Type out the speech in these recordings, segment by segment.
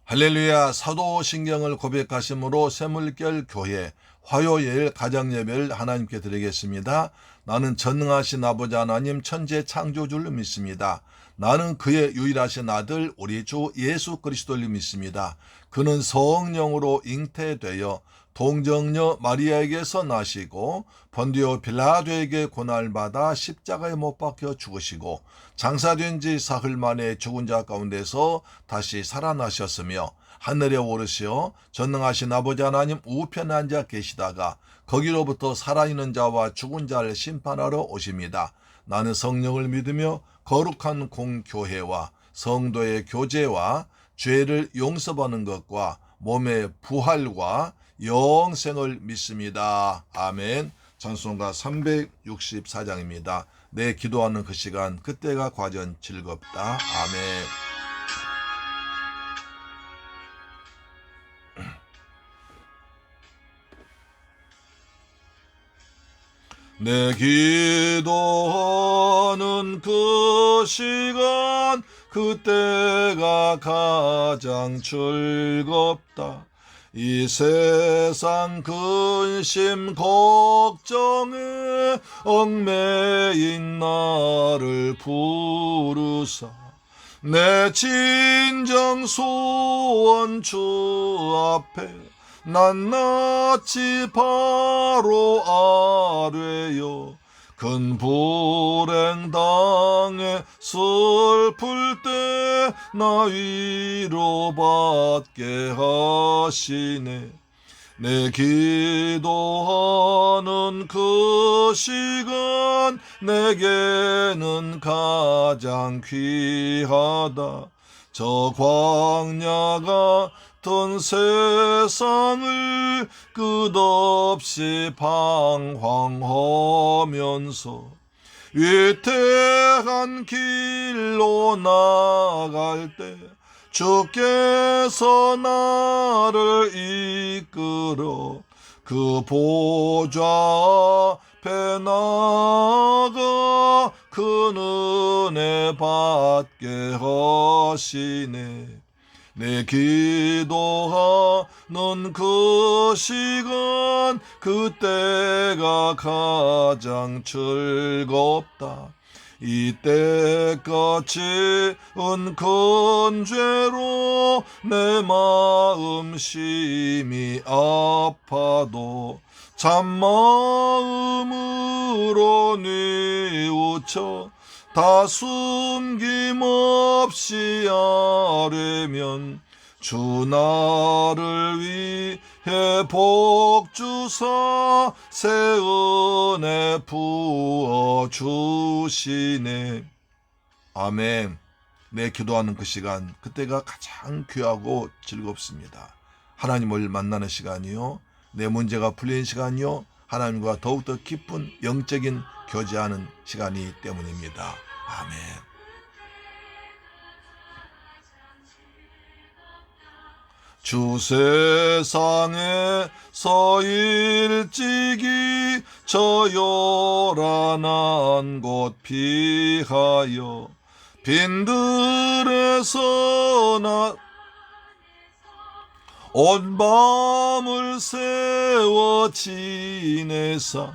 할렐루야. 사도신경을 고백하심으로 새물결 교회 화요일 가정예배를 하나님께 드리겠습니다. 나는 전능하신 아버지 하나님 천재 창조주를 믿습니다. 나는 그의 유일하신 아들 우리 주 예수 그리스도를 믿습니다. 그는 성령으로 잉태되어 동정녀 마리아에게서 나시고 본디오 빌라도에게 고난받아 십자가에 못 박혀 죽으시고 장사된 지 사흘 만에 죽은 자 가운데서 다시 살아나셨으며 하늘에 오르시어 전능하신 아버지 하나님 우편에 앉아 계시다가 거기로부터 살아있는 자와 죽은 자를 심판하러 오십니다. 나는 성령을 믿으며 거룩한 공교회와 성도의 교제와 죄를 용서받는 것과 몸의 부활과 영생을 믿습니다. 아멘. 찬송가 364장입니다. 내 기도하는 그 시간 그때가 과전 즐겁다. 아멘. 내 기도하는 그 시간 그때가 가장 즐겁다. 이 세상 근심 걱정에 얽매인 나를 부르사 내 진정 소원 주 앞에 낱낱이 바로 아뢰어 큰 불행 당해 슬플 때 나 위로받게 하시네. 내 기도하는 그 시간 내게는 가장 귀하다. 저 광야 같은 세상을 끝없이 방황하면서 위태한 길로 나갈 때 주께서 나를 이끌어 그 보좌 앞에 나가 그 은혜 받게 하시네. 내 기도하는 그 시간 그때가 가장 즐겁다. 이때까지 큰 죄로 내 마음 심히 아파도 참마음으로 뉘우쳐 다 숨김없이 아뢰면 주 나를 위해 복주사 새 은혜 부어주시네. 아멘. 내 기도하는 그 시간 그때가 가장 귀하고 즐겁습니다. 하나님을 만나는 시간이요, 내 문제가 풀린 시간이요, 하나님과 더욱더 깊은 영적인 교제하는 시간이기 때문입니다. 아멘. 주 세상에서 일찍이 저 요란한 곳 피하여 빈들에서 나 온 밤을 세워 지내사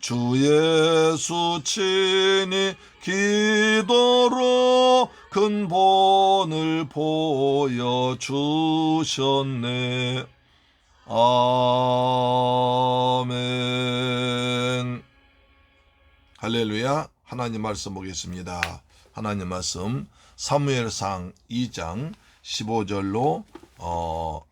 주 예수 친히 기도로 근본을 보여주셨네. 아멘. 할렐루야. 하나님 말씀 보겠습니다. 하나님 말씀 사무엘상 2장 15절로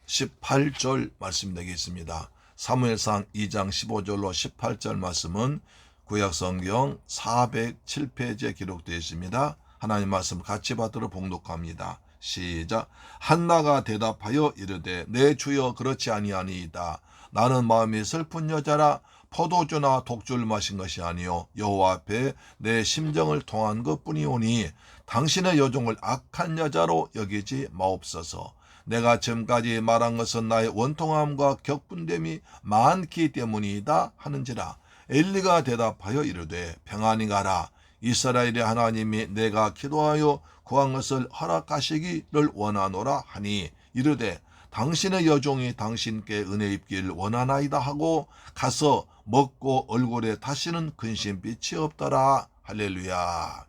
18절 말씀 되겠습니다. 사무엘상 2장 15절로 18절 말씀은 구약성경 407페이지에 기록되어 있습니다. 하나님 말씀 같이 받도록 봉독합니다. 시작. 한나가 대답하여 이르되 내 주여 그렇지 아니하니이다. 나는 마음이 슬픈 여자라 포도주나 독주를 마신 것이 아니요 여호와 앞에 내 심정을 통한 것뿐이오니 당신의 여종을 악한 여자로 여기지 마옵소서. 내가 지금까지 말한 것은 나의 원통함과 격분됨이 많기 때문이다 하는지라. 엘리가 대답하여 이르되 평안히 가라. 이스라엘의 하나님이 내가 기도하여 구한 것을 허락하시기를 원하노라 하니 이르되 당신의 여종이 당신께 은혜 입기를 원하나이다 하고 가서 먹고 얼굴에 다시는 근심빛이 없더라. 할렐루야.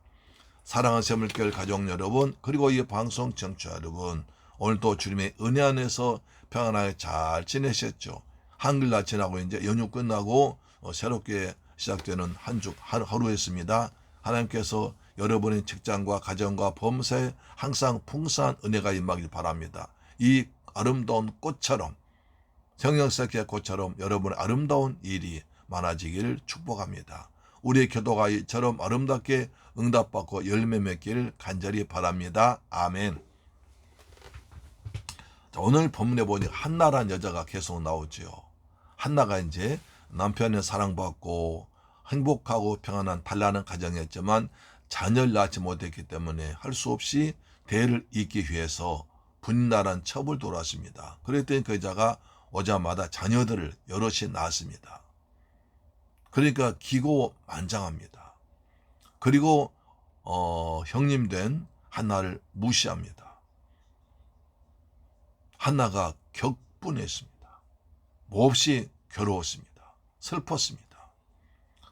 사랑하는 새물결 가족 여러분, 그리고 이 방송 청취자 여러분, 오늘도 주님의 은혜 안에서 평안하게 잘 지내셨죠? 한글날 지나고 이제 연휴 끝나고 새롭게 시작되는 한 주 하루였습니다. 하나님께서 여러분의 직장과 가정과 범사에 항상 풍성한 은혜가 임하길 바랍니다. 이 아름다운 꽃처럼, 정령석의 꽃처럼 여러분의 아름다운 일이 많아지기를 축복합니다. 우리의 기도가 이처럼 아름답게 응답받고 열매 맺기를 간절히 바랍니다. 아멘. 자, 오늘 본문에 보니 한나라는 여자가 계속 나오죠. 한나가 이제 남편의 사랑받고 행복하고 평안한 단란한 가정이었지만 자녀를 낳지 못했기 때문에 할 수 없이 대를 잇기 위해서 분나란 첩을 돌았습니다. 그랬더니 그 여자가 오자마자 자녀들을 여럿이 낳았습니다. 그러니까 기고만장합니다. 그리고 형님 된 한나를 무시합니다. 한나가 격분했습니다. 몹시 괴로웠습니다. 슬펐습니다.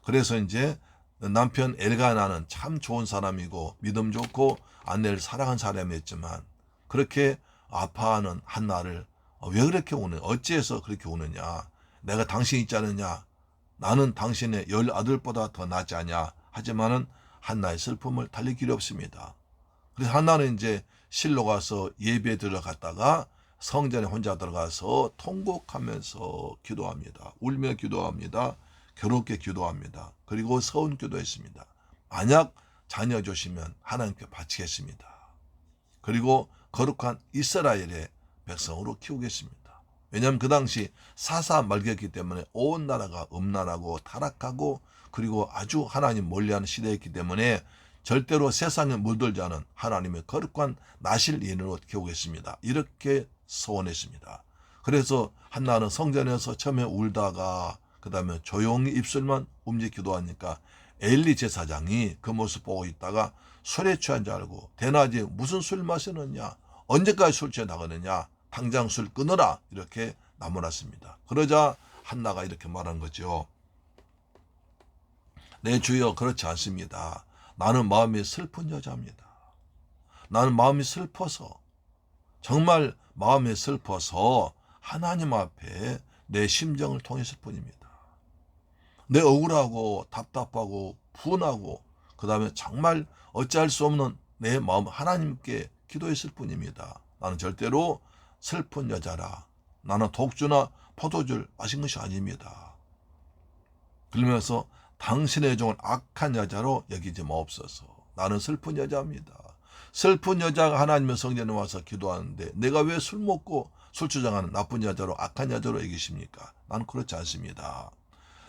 그래서 이제 남편 엘가나는 참 좋은 사람이고 믿음 좋고 아내를 사랑한 사람이었지만 그렇게 아파하는 한나를 왜 그렇게 우느냐, 어찌해서 그렇게 우느냐, 내가 당신 있지 않느냐, 나는 당신의 10아들보다 더 낫지 않냐 하지만은 한나의 슬픔을 달랠 길이 없습니다. 그래서 한나는 이제 실로 가서 예배에 들어갔다가 성전에 혼자 들어가서 통곡하면서 기도합니다. 울며 기도합니다. 괴롭게 기도합니다. 그리고 서운 기도했습니다. 만약 자녀 주시면 하나님께 바치겠습니다. 그리고 거룩한 이스라엘의 백성으로 키우겠습니다. 왜냐하면 그 당시 사사 말기였기 때문에 온 나라가 음란하고 타락하고 그리고 아주 하나님 멀리하는 시대였기 때문에 절대로 세상에 물들지 않은 하나님의 거룩한 나실 인으로 키우겠습니다. 이렇게 소원했습니다. 그래서 한나는 성전에서 처음에 울다가 그 다음에 조용히 입술만 움직여 기도하니까 엘리 제사장이 그 모습 보고 있다가 술에 취한 줄 알고 대낮에 무슨 술 마시느냐, 언제까지 술 취해 나가느냐, 당장 술 끊어라, 이렇게 나무랐습니다. 그러자 한나가 이렇게 말한 거죠. 내 주여, 그렇지 않습니다. 나는 마음이 슬픈 여자입니다. 나는 마음이 슬퍼서, 정말 마음이 슬퍼서 하나님 앞에 내 심정을 통했을 뿐입니다. 내 억울하고 답답하고 분하고 그 다음에 정말 어찌할 수 없는 내 마음 하나님께 기도했을 뿐입니다. 나는 절대로 슬픈 여자라, 나는 독주나 포도주를 마신 것이 아닙니다. 그러면서 당신의 종을 악한 여자로 여기지 마옵소서. 나는 슬픈 여자입니다. 슬픈 여자가 하나님의 성전에 와서 기도하는데 내가 왜 술 먹고 술주정하는 나쁜 여자로 악한 여자로 여기십니까? 나는 그렇지 않습니다.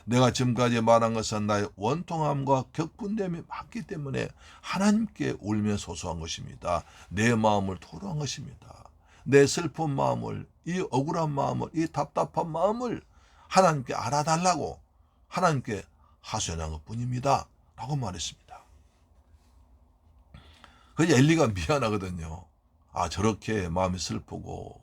내가 지금까지 말한 것은 나의 원통함과 격분됨이 많기 때문에 하나님께 울며 소소한 것입니다. 내 마음을 토로한 것입니다. 내 슬픈 마음을, 이 억울한 마음을, 이 답답한 마음을 하나님께 알아달라고 하나님께 하소연한 것뿐입니다. 라고 말했습니다. 그래서 엘리가 미안하거든요. 아, 저렇게 마음이 슬프고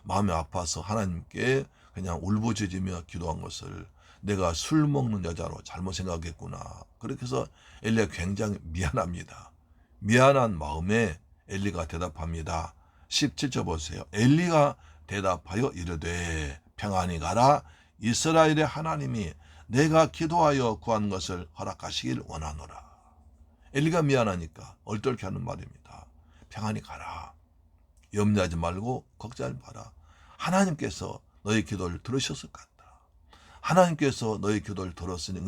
마음이 아파서 하나님께 그냥 울부짖으며 기도한 것을 내가 술 먹는 여자로 잘못 생각했구나. 그렇게 해서 엘리가 굉장히 미안합니다. 미안한 마음에 엘리가 대답합니다. 17절 보세요. 엘리가 대답하여 이르되 평안히 가라. 이스라엘의 하나님이 내가 기도하여 구한 것을 허락하시길 원하노라. 엘리가 미안하니까 얼떨게 하는 말입니다. 평안히 가라. 염려하지 말고 걱정하지 마라. 하나님께서 너의 기도를 들으셨을 것 같다. 하나님께서 너의 기도를 들었으니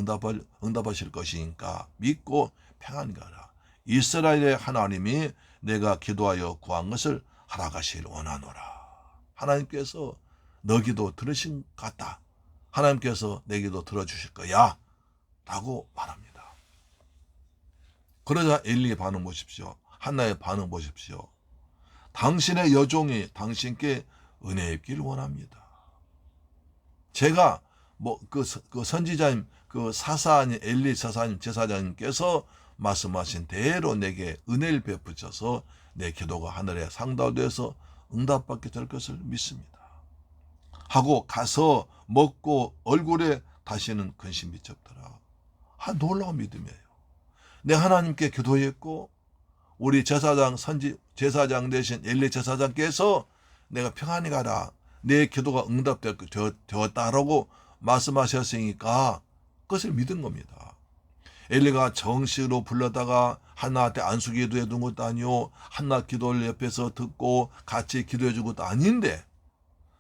응답하실 것이니까 믿고 평안히 가라. 이스라엘의 하나님이 내가 기도하여 구한 것을 허락하시길 원하노라. 하나님께서 너 기도 들으신 것 같다. 하나님께서 내 기도 들어주실 거야. 라고 말합니다. 그러자 엘리의 반응 보십시오. 한나의 반응 보십시오. 당신의 여종이 당신께 은혜 입기를 원합니다. 제가 그 선지자님, 그 사사님, 엘리 사사님, 제사장님께서 말씀하신 대로 내게 은혜를 베푸셔서 내 기도가 하늘에 상달돼서 응답받게 될 것을 믿습니다. 하고 가서 먹고 얼굴에 다시는 근심빛이 없더라. 놀라운 믿음이에요. 내가 하나님께 기도했고 우리 제사장 대신 엘리 제사장께서 내가 평안히 가라, 내 기도가 응답되었다라고 말씀하셨으니까 그것을 믿은 겁니다. 엘리가 정식으로 불러다가 한나한테 안수기도 해둔 것도 아니요, 한나 기도를 옆에서 듣고 같이 기도해 준 것도 아닌데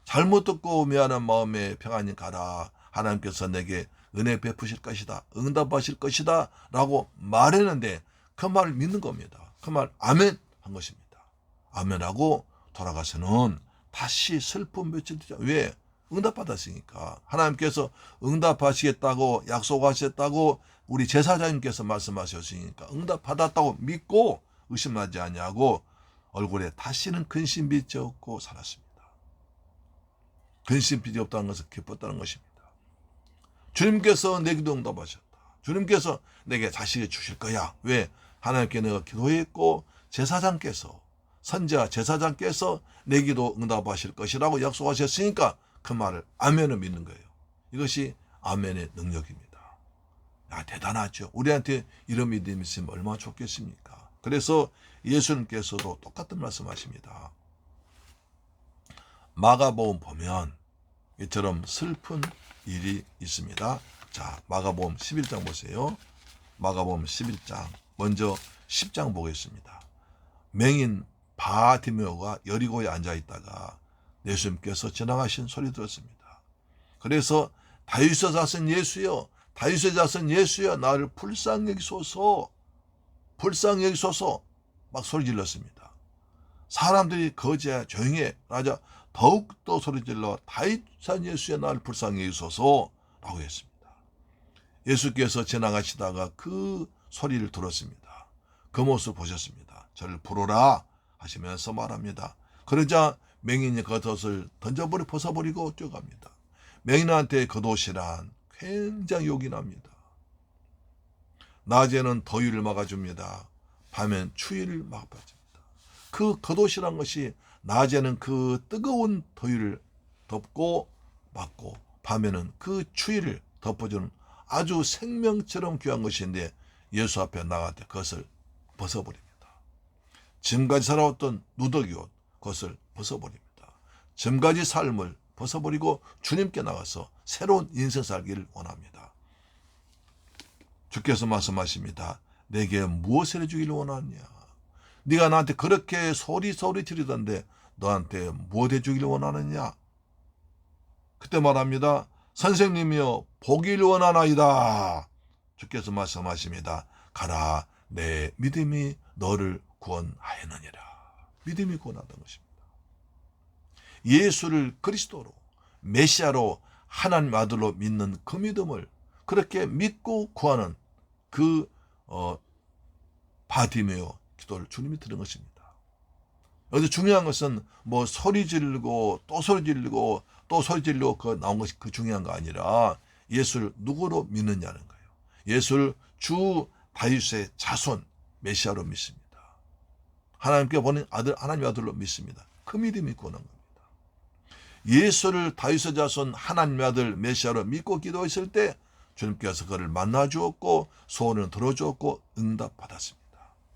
잘못 듣고 미안한 마음에 평안히 가라, 하나님께서 내게 은혜 베푸실 것이다, 응답하실 것이다 라고 말했는데 그 말을 믿는 겁니다. 그 말 아멘 한 것입니다. 아멘하고 돌아가서는 다시 슬픔 며칠 뒤죠. 왜? 응답받았으니까. 하나님께서 응답하시겠다고 약속하셨다고 우리 제사장님께서 말씀하셨으니까 응답받았다고 믿고 의심하지 아니하고 얼굴에 다시는 근심빛이 없고 살았습니다. 근심빛이 없다는 것은 기뻤다는 것입니다. 주님께서 내 기도 응답하셨다. 주님께서 내게 자식을 주실 거야. 왜? 하나님께 내가 기도했고 제사장께서, 선지자 제사장께서 내 기도 응답하실 것이라고 약속하셨으니까 그 말을 아멘을 믿는 거예요. 이것이 아멘의 능력입니다. 대단하죠. 우리한테 이런 믿음이 있으면 얼마나 좋겠습니까? 그래서 예수님께서도 똑같은 말씀하십니다. 마가복음 보면 이처럼 슬픈 일이 있습니다. 자, 마가복음 11장 보세요. 마가복음 11장 먼저 10장 보겠습니다. 맹인 바디메오가 여리고에 앉아있다가 예수님께서 지나가신 소리 들었습니다. 그래서 다윗의 자손 예수여, 다윗의 자손 예수여, 나를 불쌍히 여기소서, 불쌍히 여기소서 막 소리 질렀습니다. 사람들이 거제야 조용히 해 라자 더욱더 소리질러 다윗 산 예수여, 나를 불쌍히 여기소서 라고 했습니다. 예수께서 지나가시다가 그 소리를 들었습니다. 그 모습 보셨습니다. 저를 부르라 하시면서 말합니다. 그러자 맹인이 겉옷을 벗어버리고 뛰어갑니다. 맹인한테 겉옷이란 굉장히 욕이 납니다. 낮에는 더위를 막아줍니다. 밤엔 추위를 막아줍니다. 그 겉옷이란 것이 낮에는 그 뜨거운 더위를 덮고 막고 밤에는 그 추위를 덮어주는 아주 생명처럼 귀한 것인데 예수 앞에 나갈 때 그것을 벗어버립니다. 지금까지 살아왔던 누더기 옷, 그것을 벗어버립니다. 지금까지 삶을 벗어버리고 주님께 나가서 새로운 인생 살기를 원합니다. 주께서 말씀하십니다. 내게 무엇을 해주기를 원하느냐? 네가 나한테 그렇게 소리 지르던데 너한테 무엇 해주기를 원하느냐? 그때 말합니다. 선생님이여 보기를 원하나이다. 주께서 말씀하십니다. 가라, 내 믿음이 너를 구원하였느니라. 믿음이 구원하던 것입니다. 예수를 그리스도로 메시아로 하나님 아들로 믿는 그 믿음을 그렇게 믿고 구하는 그 바디메오 기도를 주님이 들은 것입니다. 여기서 중요한 것은 뭐 소리 지르고 또 소리 지르고 또 소리 지르고 그 나온 것이 그 중요한 거 아니라 예수를 누구로 믿느냐는 거예요. 예수를 주 다윗의 자손 메시아로 믿습니다. 하나님께 보낸 아들, 하나님의 아들로 믿습니다. 그 믿음이 구원한 겁니다. 예수를 다윗의 자손 하나님의 아들 메시아로 믿고 기도했을 때 주님께서 그를 만나 주었고 소원을 들어주었고 응답받았습니다.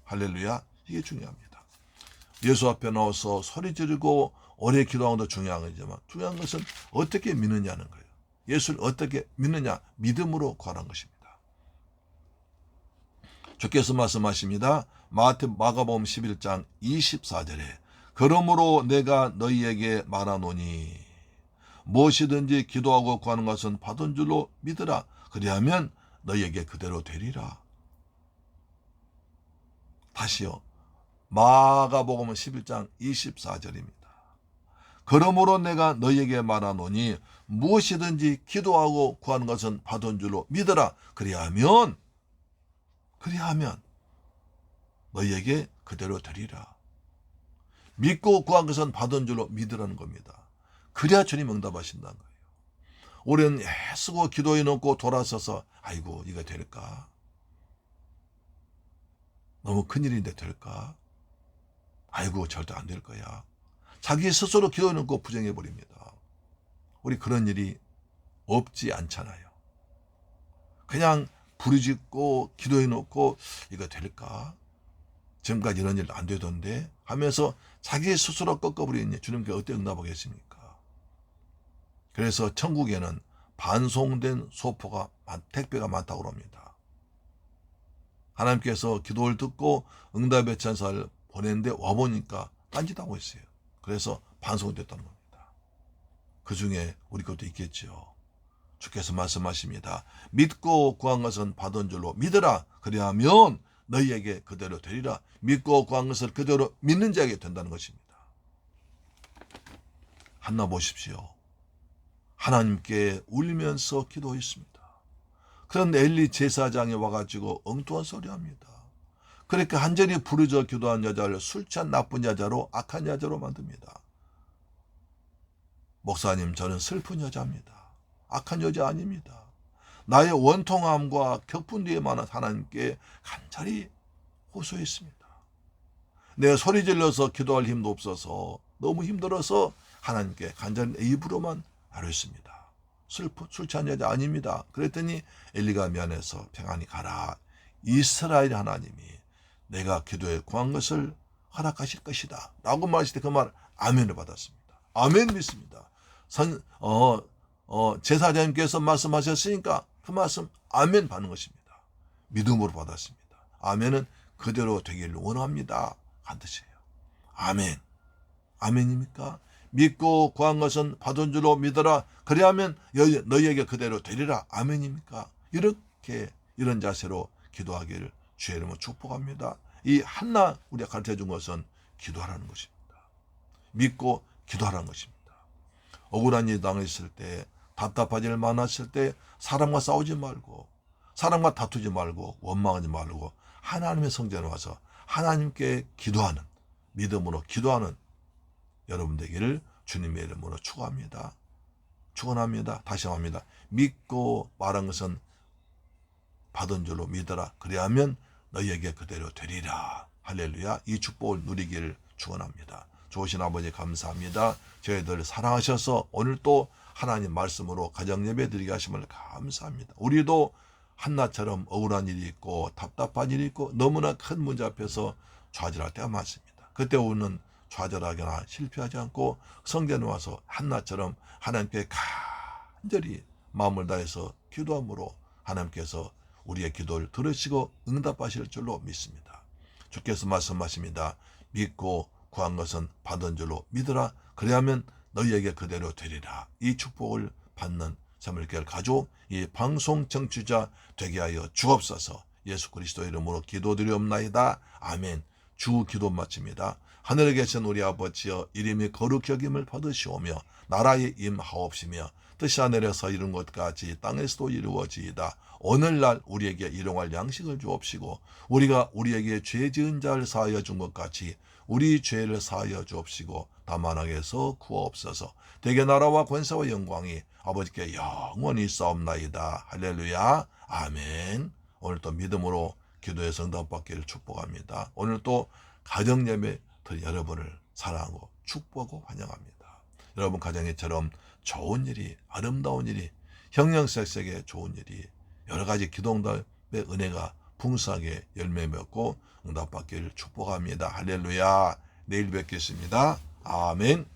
할렐루야. 이게 중요합니다. 예수 앞에 나와서 소리 지르고 오래 기도하는 것도 중요한 거지만 중요한 것은 어떻게 믿느냐는 거예요. 예수를 어떻게 믿느냐? 믿음으로 구하는 것입니다. 주께서 말씀하십니다. 마가복음 11장 24절에 그러므로 내가 너희에게 말하노니 무엇이든지 기도하고 구하는 것은 받은 줄로 믿으라. 그리하면 너희에게 그대로 되리라. 다시요. 마가복음 11장 24절입니다. 그러므로 내가 너희에게 말하노니 무엇이든지 기도하고 구하는 것은 받은 줄로 믿으라. 그리하면 너희에게 그대로 되리라. 믿고 구한 것은 받은 줄로 믿으라는 겁니다. 그래야 주님 응답하신다는 거예요. 우리는 애쓰고 기도해 놓고 돌아서서 아이고 이거 될까? 너무 큰일인데 될까? 아이고 절대 안 될 거야. 자기 스스로 기도해놓고 부정해버립니다. 우리 그런 일이 없지 않잖아요. 그냥 부르짖고 기도해놓고 이거 될까? 지금까지 이런 일 안 되던데 하면서 자기 스스로 꺾어버리니 주님께 어떻게 응답하겠습니까? 그래서 천국에는 반송된 소포가 택배가 많다고 합니다. 하나님께서 기도를 듣고 응답의 천사를 보냈는데 와보니까 딴짓하고 있어요. 그래서 반송됐다는 겁니다. 그 중에 우리 것도 있겠죠. 주께서 말씀하십니다. 믿고 구한 것은 받은 줄로 믿으라. 그리하면 너희에게 그대로 되리라. 믿고 구한 것을 그대로 믿는 자에게 된다는 것입니다. 한나 보십시오. 하나님께 울면서 기도했습니다. 그런데 엘리 제사장이 와가지고 엉뚱한 소리 합니다. 그렇게 한절이 부르짖어 기도한 여자를 술 취한 나쁜 여자로 악한 여자로 만듭니다. 목사님, 저는 슬픈 여자입니다. 악한 여자 아닙니다. 나의 원통함과 격분 뒤에만 하나님께 간절히 호소했습니다. 내가 소리 질러서 기도할 힘도 없어서 너무 힘들어서 하나님께 간절히 내 입으로만 말했습니다. 술 취한 여자 아닙니다. 그랬더니 엘리가 미안해서 평안히 가라. 이스라엘 하나님이 내가 기도에 구한 것을 허락하실 것이다 라고 말했을 때 그 말 아멘을 받았습니다. 아멘 믿습니다. 제사장님께서 말씀하셨으니까 그 말씀 아멘 받는 것입니다. 믿음으로 받았습니다. 아멘은 그대로 되기를 원합니다 한 뜻이에요. 아멘. 아멘입니까? 믿고 구한 것은 받은 줄로 믿어라. 그리하면 너희에게 그대로 되리라. 아멘입니까? 이렇게 이런 자세로 기도하기를 주의 이름으로 축복합니다. 이 한나 우리가 가르쳐준 것은 기도하라는 것입니다. 믿고 기도하라는 것입니다. 억울한 일이 당했을 때, 답답한 일 많았을 때 사람과 싸우지 말고, 사람과 다투지 말고, 원망하지 말고 하나님의 성전에 와서 하나님께 기도하는, 믿음으로 기도하는 여러분 되기를 주님의 이름으로 축원합니다. 축원합니다. 다시 합니다. 믿고 말한 것은 받은 줄로 믿어라. 그리하면 너희에게 그대로 되리라. 할렐루야. 이 축복을 누리기를 축원합니다. 좋으신 아버지 감사합니다. 저희들 사랑하셔서 오늘 또 하나님 말씀으로 가정 예배 드리게 하심을 감사합니다. 우리도 한나처럼 억울한 일이 있고 답답한 일이 있고 너무나 큰 문제 앞에서 좌절할 때가 많습니다. 그때 우리는 좌절하거나 실패하지 않고 성전에 와서 한나처럼 하나님께 간절히 마음을 다해서 기도함으로 하나님께서 우리의 기도를 들으시고 응답하실 줄로 믿습니다. 주께서 말씀하십니다. 믿고 구한 것은 받은 줄로 믿으라. 그리하면 너희에게 그대로 되리라. 이 축복을 받는 새물결 가족, 이 방송 청취자 되게 하여 주옵소서. 예수 그리스도 이름으로 기도드리옵나이다. 아멘. 주 기도 마칩니다. 하늘에 계신 우리 아버지여, 이름이 거룩히 여김을 받으시오며 나라에 임하옵시며 뜻이 하늘에서 이룬 것 같이 땅에서도 이루어지이다. 오늘날 우리에게 일용할 양식을 주옵시고 우리가 우리에게 죄 지은 자를 사하여 준 것 같이 우리 죄를 사하여 주옵시고 다만 악에서 구하옵소서. 대개 나라와 권세와 영광이 아버지께 영원히 있사옵나이다. 할렐루야. 아멘. 오늘 또 믿음으로 기도해서 응답받기를 축복합니다. 오늘 또 가정예배 여러분을 사랑하고 축복하고 환영합니다. 여러분 가정에처럼 좋은 일이, 아름다운 일이, 형형색색의 좋은 일이, 여러 가지 기도응답의 은혜가 풍성하게 열매 맺고 응답받기를 축복합니다. 할렐루야. 내일 뵙겠습니다. 아멘.